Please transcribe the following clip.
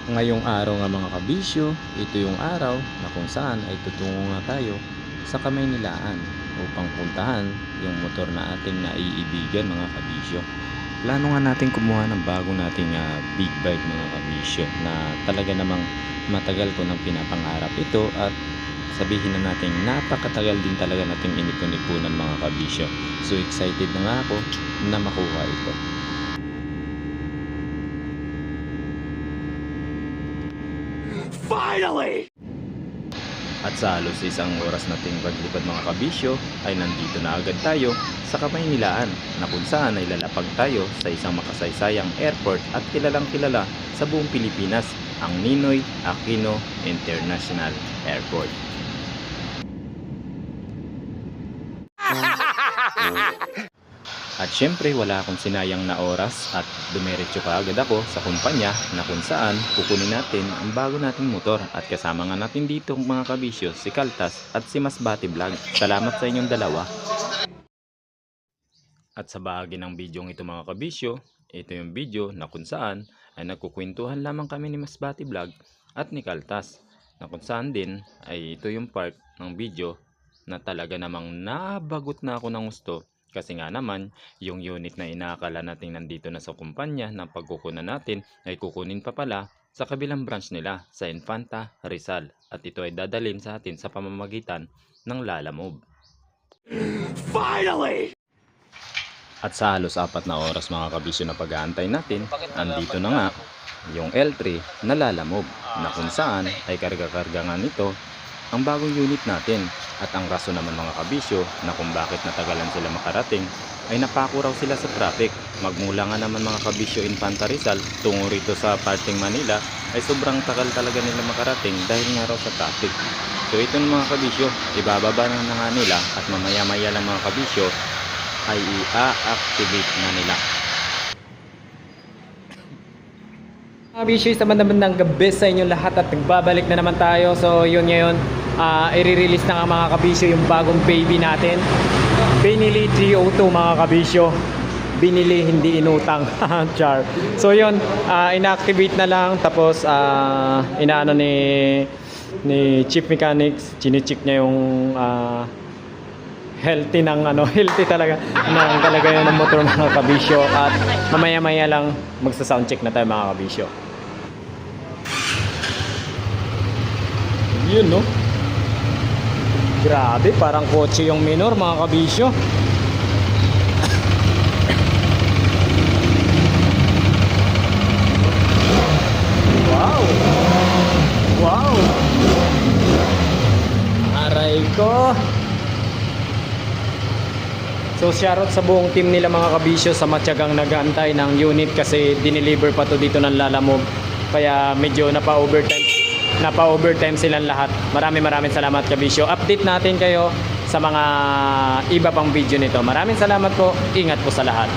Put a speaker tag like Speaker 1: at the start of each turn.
Speaker 1: Ngayong araw nga mga kabisyo, ito yung araw na kung saan ay tutungo nga tayo sa Kamaynilaan upang puntahan yung motor na ating naiibigan mga kabisyo. Plano nga natin kumuha ng bago nating big bike mga kabisyo na talaga namang matagal ko nang pinapangarap ito at sabihin na natin napakatagal din talaga nating inipon-ipunan mga kabisyo. So excited na nga ako na makuha ito.
Speaker 2: Finally!
Speaker 1: At sa halos isang oras nating paglipad mga kabisyo ay nandito na agad tayo sa Kamaynilaan na kung saan ay lalapag tayo sa isang makasaysayang airport at kilalang kilala sa buong Pilipinas, ang Ninoy Aquino International Airport. At syempre wala akong sinayang na oras at dumiretso ka agad ako sa kumpanya na kung saan kukunin natin ang bago nating motor at kasama nga natin dito mga kabisyo si Kaltas at si Masbati Vlog. Salamat sa inyong dalawa. At sa bahagi ng video ito mga kabisyo, ito yung video na kung saan ay nagkukwentuhan lamang kami ni Masbati Vlog at ni Kaltas na kung saan din ay ito yung part ng video na talaga namang nabagot na ako ng gusto. Kasi nga naman, yung unit na inaakala natin nandito na sa kumpanya ng pagkukunan natin ay kukunin pa pala sa kabilang branch nila sa Infanta, Rizal. At ito ay dadalhin sa atin sa pamamagitan ng Lalamove.
Speaker 2: Finally!
Speaker 1: At sa halos 4 na oras mga kabisyo na pag-aantay natin, andito na nga yung L3 na Lalamove na kung saan ay karga-karga nga nito ang bagong unit natin. At ang rason naman mga kabisyo na kung bakit natagalan sila makarating ay napako raw sila sa traffic. Magmula nga naman mga kabisyo Infanta Rizal tungo rito sa parting Manila ay sobrang tagal talaga nila makarating dahil nga raw sa traffic. So ito mga kabisyo, ibababa na nga nila at mamaya-maya lang mga kabisyo ay i-activate na nila.
Speaker 3: Mga bisyo, sa bandang gabi sa inyo lahat at nagbabalik na naman tayo. So yun ngayon, i-release na nga mga kabisyo yung bagong baby natin. Binili 302 mga kabisyo. Binili, hindi inutang. Char. So yun, inactivate na lang. Tapos inaano ni Chief Mechanics, chine-check niya yung healthy ng healthy talaga ng kalagayan ng motor mga kabisyo. At mamaya-maya lang magsa-sound check na tayo mga kabisyo. Yun no. Grabe, parang kotse yung minor mga kabisyo. Wow. Wow. Aray ko. So shoutout sa buong team nila mga kabisyo sa matyagang nag-aantay ng unit kasi dineliver pa to dito ng Lalamove. Kaya medyo napa-overtime silang lahat. Maraming salamat kabisyo. Update natin kayo sa mga iba pang video nito. Maraming salamat po. Ingat po sa lahat.